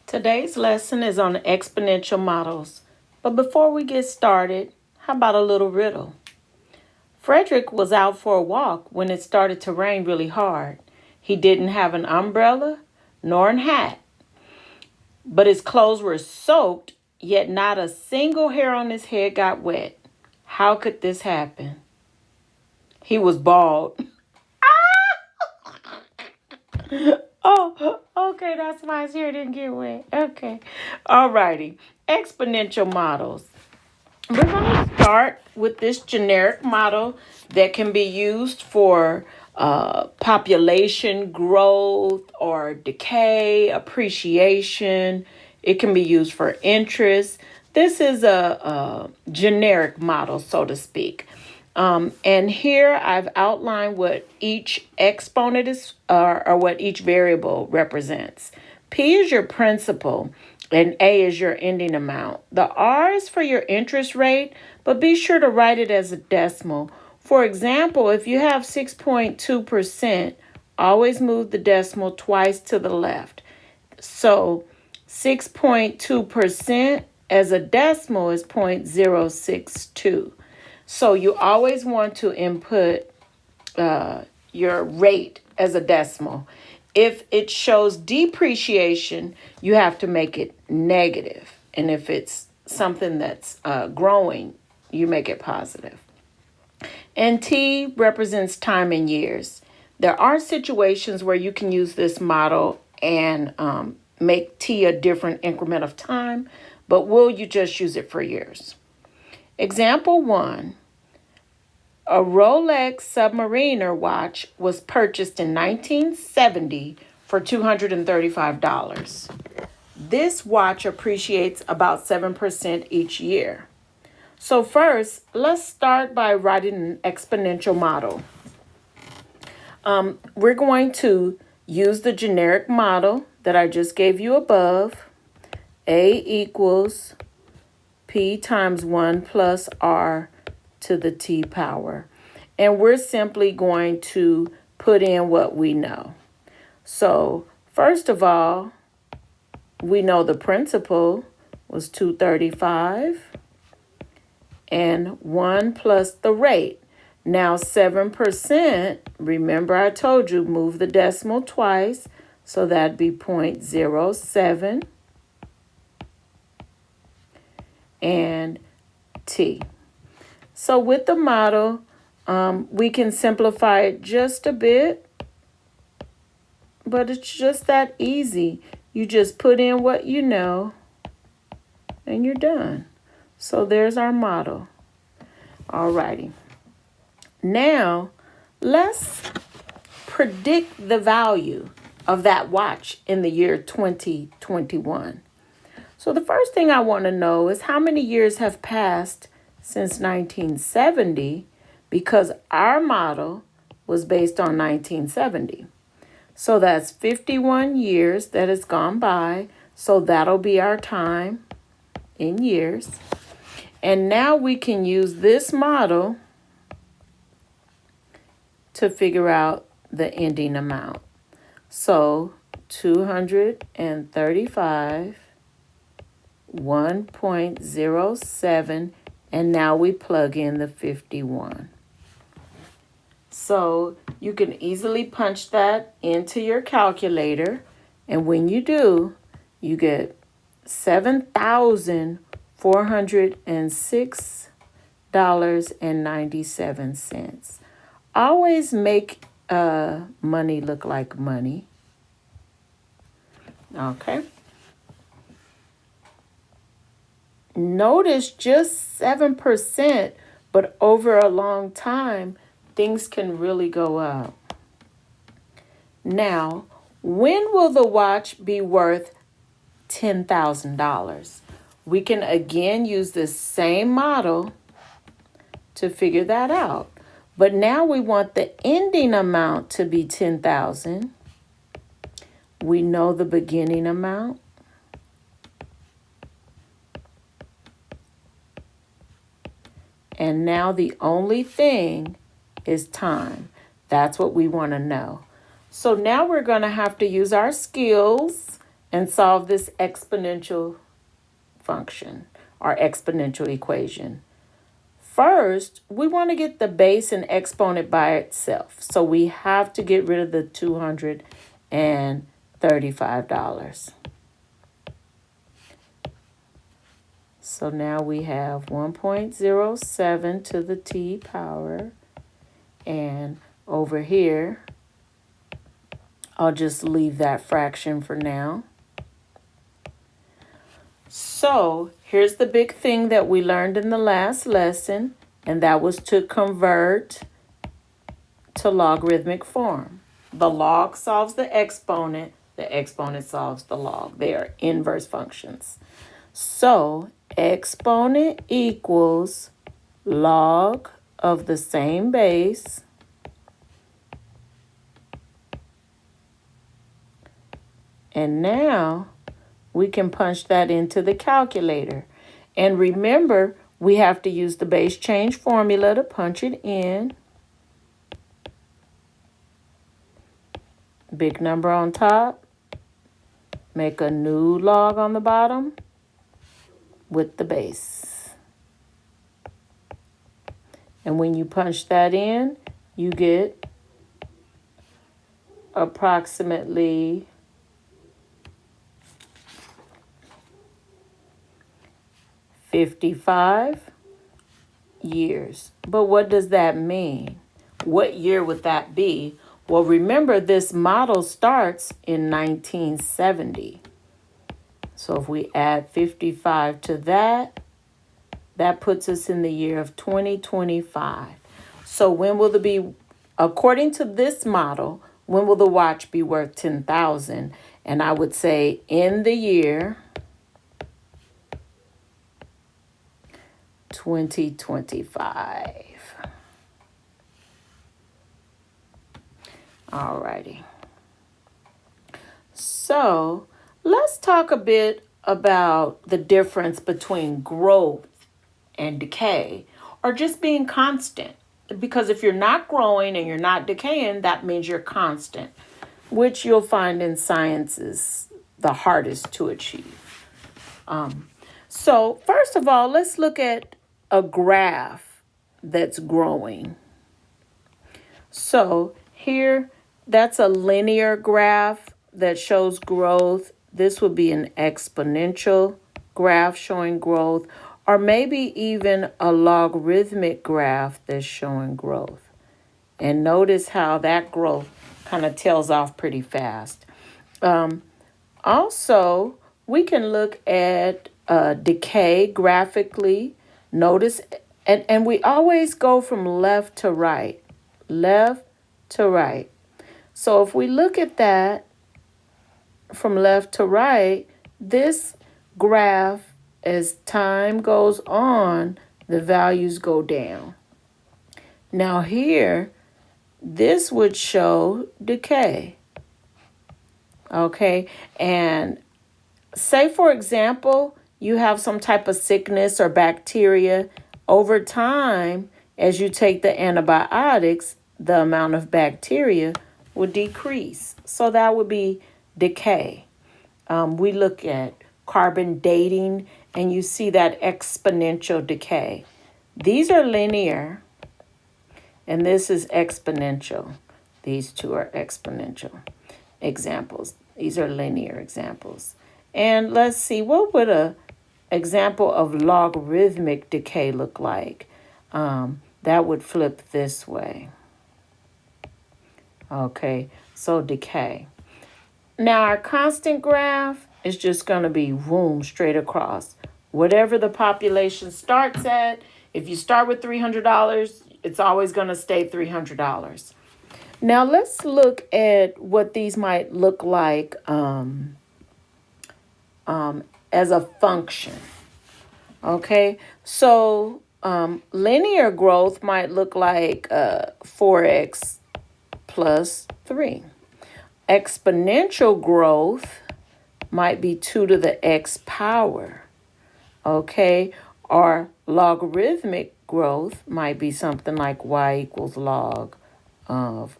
Today's lesson is on exponential models. But before we get started, how about a little riddle? Frederick was out for a walk when it started to rain really hard. He didn't have an umbrella nor a hat, but his clothes were soaked, yet not a single hair on his head got wet. How could this happen? He was bald. Oh, okay, that's why his hair didn't get wet. Okay. Alrighty. Exponential models. We're going to start with this generic model that can be used for population growth or decay, appreciation. It can be used for interest. This is a generic model, so to speak. And here I've outlined what each exponent is or what each variable represents. P is your principal and A is your ending amount. The R is for your interest rate, but be sure to write it as a decimal. For example, if you have 6.2%, always move the decimal twice to the left. So 6.2% as a decimal is 0.062. So you always want to input your rate as a decimal. If it shows depreciation, you have to make it negative. And if it's something that's growing, you make it positive. And T represents time in years. There are situations where you can use this model and make T a different increment of time, but will you just use it for years? Example 1. A Rolex Submariner watch was purchased in 1970 for $235. This watch appreciates about 7% each year. So first, let's start by writing an exponential model. We're going to use the generic model that I just gave you above. A equals P times 1 plus R to the T power. And we're simply going to put in what we know. So first of all, we know the principal was 235 and 1 plus the rate. Now 7%, remember I told you move the decimal twice, so that'd be 0.07 and T. So with the model, we can simplify it just a bit, but it's just that easy. You just put in what you know, and you're done. So there's our model. Alrighty. Now, let's predict the value of that watch in the year 2021. So the first thing I want to know is how many years have passed since 1970, because our model was based on 1970. So that's 51 years that has gone by. So that'll be our time in years. And now we can use this model to figure out the ending amount. So 235, 1.07, and now we plug in the 51. So you can easily punch that into your calculator. And when you do, you get $7,406.97. Always make money look like money. Okay. Notice just 7%, but over a long time, things can really go up. Now, when will the watch be worth $10,000? We can again use this same model to figure that out. But now we want the ending amount to be $10,000. We know the beginning amount. And now the only thing is time. That's what we want to know. So now we're going to have to use our skills and solve this exponential function or exponential equation. First, we want to get the base and exponent by itself. So we have to get rid of the $235. So now we have 1.07 to the t power. And over here, I'll just leave that fraction for now. So here's the big thing that we learned in the last lesson, and that was to convert to logarithmic form. The log solves the exponent solves the log. They are inverse functions. So exponent equals log of the same base and now we can punch that into the calculator. And remember, we have to use the base change formula to punch it in. Big number on top. Make a new log on the bottom with the base. And when you punch that in, you get approximately 55 years. But what does that mean? What year would that be? Well, remember, this model starts in 1970. So if we add 55 to that, that puts us in the year of 2025. So when will according to this model, when will the watch be worth 10,000? And I would say in the year 2025. Alrighty. So let's talk a bit about the difference between growth and decay, or just being constant. Because if you're not growing and you're not decaying, that means you're constant, which you'll find in science is the hardest to achieve. So first of all, let's look at a graph that's growing. So here, that's a linear graph that shows growth. This would be an exponential graph showing growth, or maybe even a logarithmic graph that's showing growth. And notice how that growth kind of tails off pretty fast. Also, we can look at decay graphically. Notice, and we always go from left to right. Left to right. So if we look at that from left to right, this graph, as time goes on, the values go down. Now here, this would show decay. Okay, and say for example, you have some type of sickness or bacteria. Over time, as you take the antibiotics, the amount of bacteria would decrease. So that would be decay. We look at carbon dating and you see that exponential decay. These are linear and this is exponential. These two are exponential examples. These are linear examples. And let's see, what would a example of logarithmic decay look like? That would flip this way. Okay, so decay. Now our constant graph is just going to be boom, straight across. Whatever the population starts at, if you start with $300, it's always going to stay $300. Now let's look at what these might look like as a function. Okay, so linear growth might look like 4x plus 3. Exponential growth might be 2 to the x power. Okay, or logarithmic growth might be something like y equals log of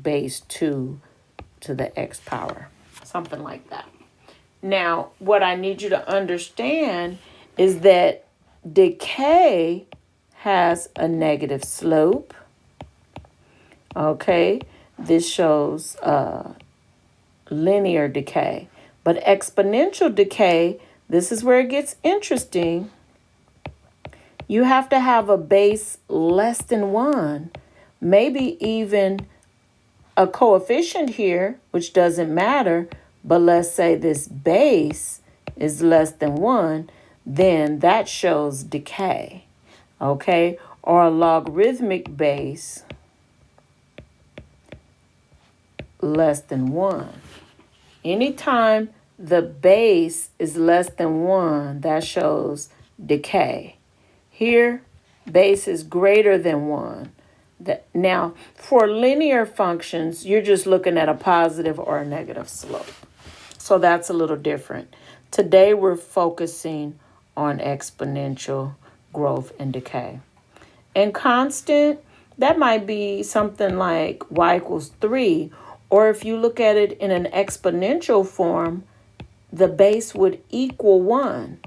base 2 to the x power. Something like that. Now, what I need you to understand is that decay has a negative slope. Okay, this shows linear decay. But exponential decay, this is where it gets interesting. You have to have a base less than 1, maybe even a coefficient here, which doesn't matter, but let's say this base is less than 1, then that shows decay, okay? Or a logarithmic base less than 1. Anytime the base is less than 1, that shows decay. Here, base is greater than 1. Now, for linear functions, you're just looking at a positive or a negative slope. So that's a little different. Today, we're focusing on exponential growth and decay. And constant, that might be something like y equals 3. Or if you look at it in an exponential form, the base would equal 1.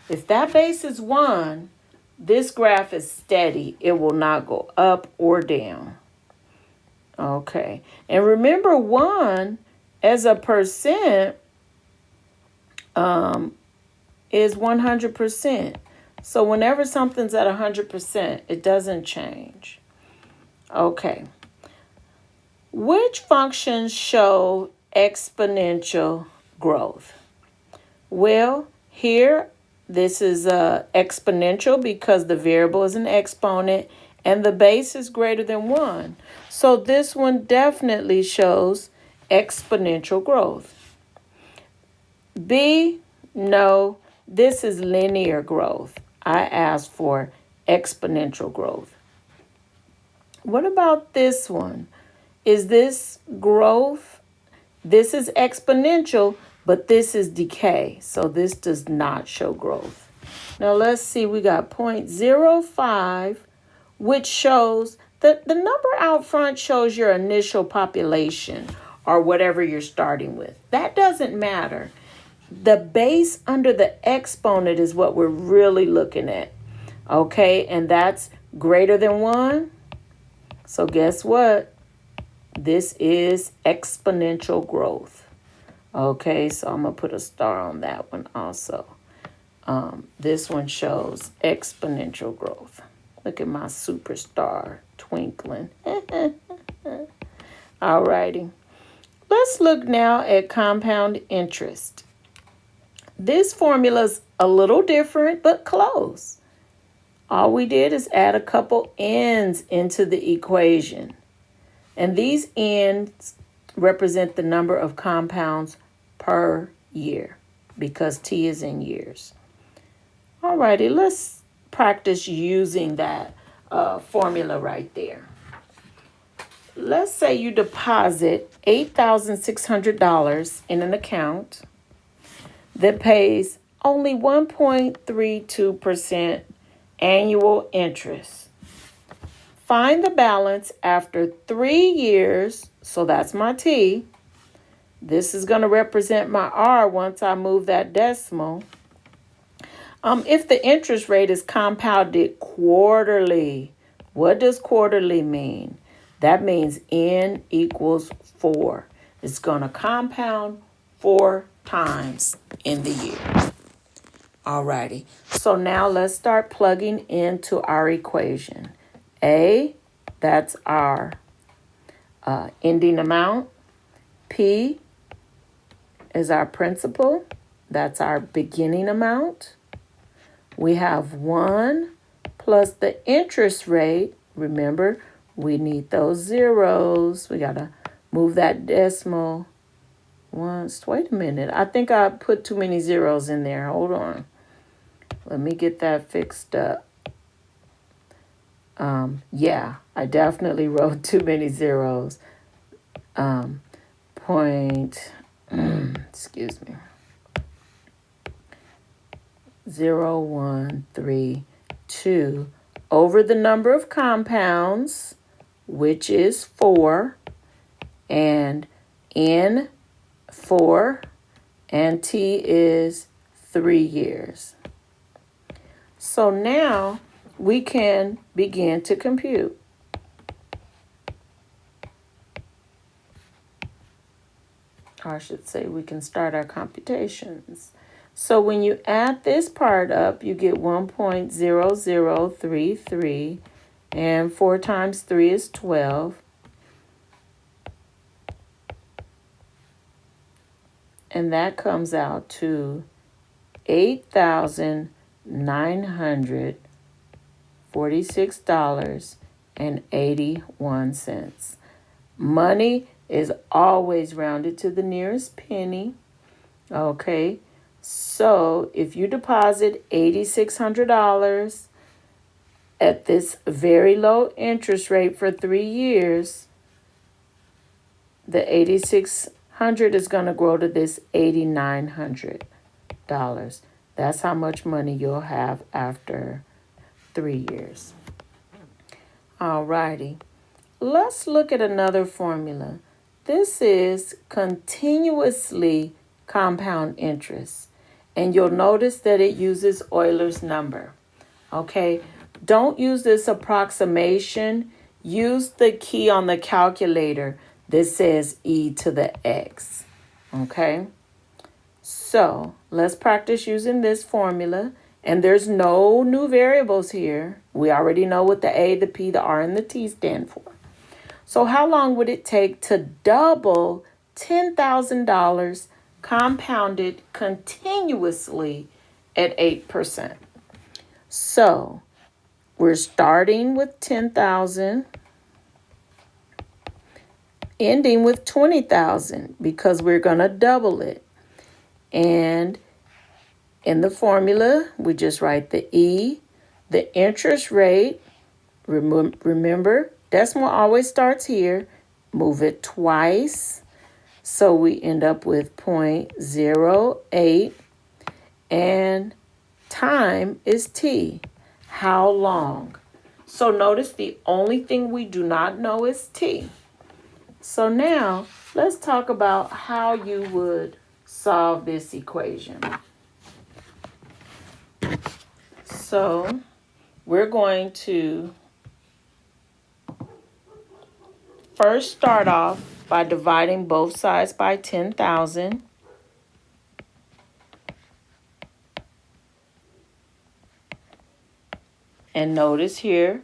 If that base is 1, this graph is steady. It will not go up or down. Okay. And remember, 1 as a percent is 100%. So whenever something's at 100%, it doesn't change. Okay. Which functions show exponential growth? Well, here, this is exponential because the variable is an exponent and the base is greater than 1. So this one definitely shows exponential growth. B, no, this is linear growth. I asked for exponential growth. What about this one? Is this growth? This is exponential, but this is decay. So this does not show growth. Now let's see, we got 0.05, which shows that the number out front shows your initial population or whatever you're starting with. That doesn't matter. The base under the exponent is what we're really looking at. Okay, and that's greater than 1. So guess what? This is exponential growth. Okay, so I'm going to put a star on that one also. This one shows exponential growth. Look at my superstar twinkling. All righty. Let's look now at compound interest. This formula's a little different, but close. All we did is add a couple n's into the equation. And these n's represent the number of compounds per year because t is in years. Alrighty, let's practice using that formula right there. Let's say you deposit $8,600 in an account that pays only 1.32% annual interest. Find the balance after 3 years, so that's my T. This is going to represent my R once I move that decimal. If the interest rate is compounded quarterly, what does quarterly mean? That means N equals 4. It's going to compound 4 times in the year. Alrighty, so now let's start plugging into our equation. A, that's our ending amount. P is our principal. That's our beginning amount. We have 1 plus the interest rate. Remember, we need those zeros. We got to move that decimal once. Wait a minute. I think I put too many zeros in there. Hold on. Let me get that fixed up. Yeah, I definitely wrote too many zeros. Excuse me. 0, 1, 3, 2 over the number of compounds, which is 4, and N 4 and T is 3 years. So now we can begin to compute. Or I should say we can start our computations. So when you add this part up, you get 1.0033, and 4 times 3 is 12. And that comes out to $8,946.81. Money is always rounded to the nearest penny. Okay, so if you deposit $8,600 at this very low interest rate for 3 years, the $8,600 is going to grow to this $8,900. That's how much money you'll have after 3 years. Alrighty, let's look at another formula. This is continuously compound interest, and you'll notice that it uses Euler's number. Okay, don't use this approximation. Use the key on the calculator that says e to the x. Okay, so let's practice using this formula. And there's no new variables here. We already know what the A, the P, the R, and the T stand for. So how long would it take to double $10,000 compounded continuously at 8%? So we're starting with 10,000, ending with 20,000 because we're going to double it. And in the formula, we just write the E, the interest rate. Remember, decimal always starts here. Move it twice. So we end up with 0.08. And time is T. How long? So notice the only thing we do not know is T. So now let's talk about how you would solve this equation. So we're going to first start off by dividing both sides by 10,000. And notice here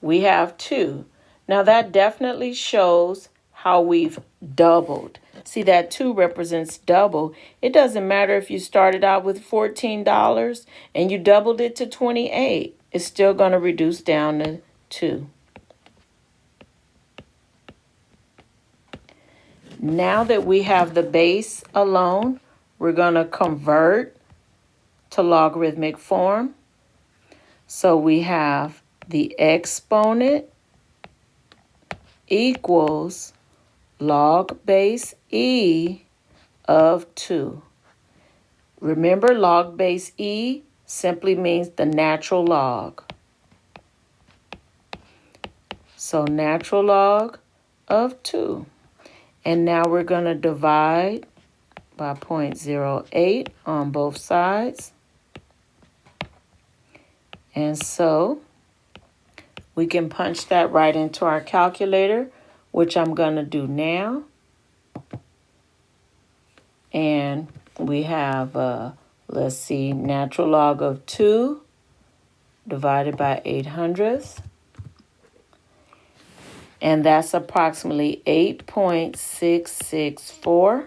we have 2. Now that definitely shows how we've doubled. See, that 2 represents double. It doesn't matter if you started out with $14 and you doubled it to 28. It's still going to reduce down to 2. Now that we have the base alone, we're going to convert to logarithmic form. So we have the exponent equals log base e of 2. Remember, log base e simply means the natural log. So natural log of 2. And now we're going to divide by 0.08 on both sides. And so we can punch that right into our calculator, which I'm going to do now. And we have, let's see, natural log of 2 divided by 800ths. And that's approximately 8.664.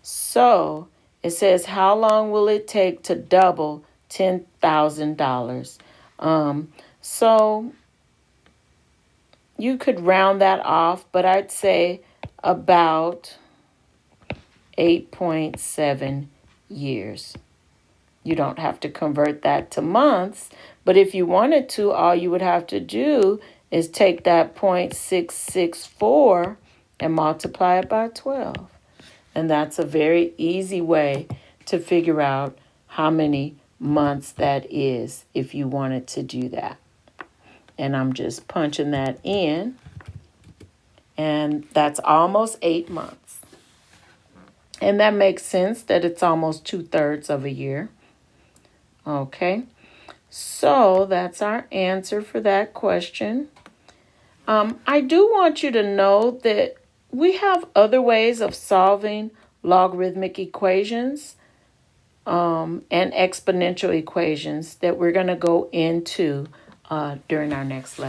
So it says, how long will it take to double $10,000? So you could round that off, but I'd say about 8.7 years. You don't have to convert that to months, but if you wanted to, all you would have to do is take that 0.664 and multiply it by 12. And that's a very easy way to figure out how many months that is if you wanted to do that. And I'm just punching that in. And that's almost 8 months. And that makes sense that it's almost 2/3 of a year. Okay, so that's our answer for that question. I do want you to know that we have other ways of solving logarithmic equations and exponential equations that we're going to go into during our next lesson.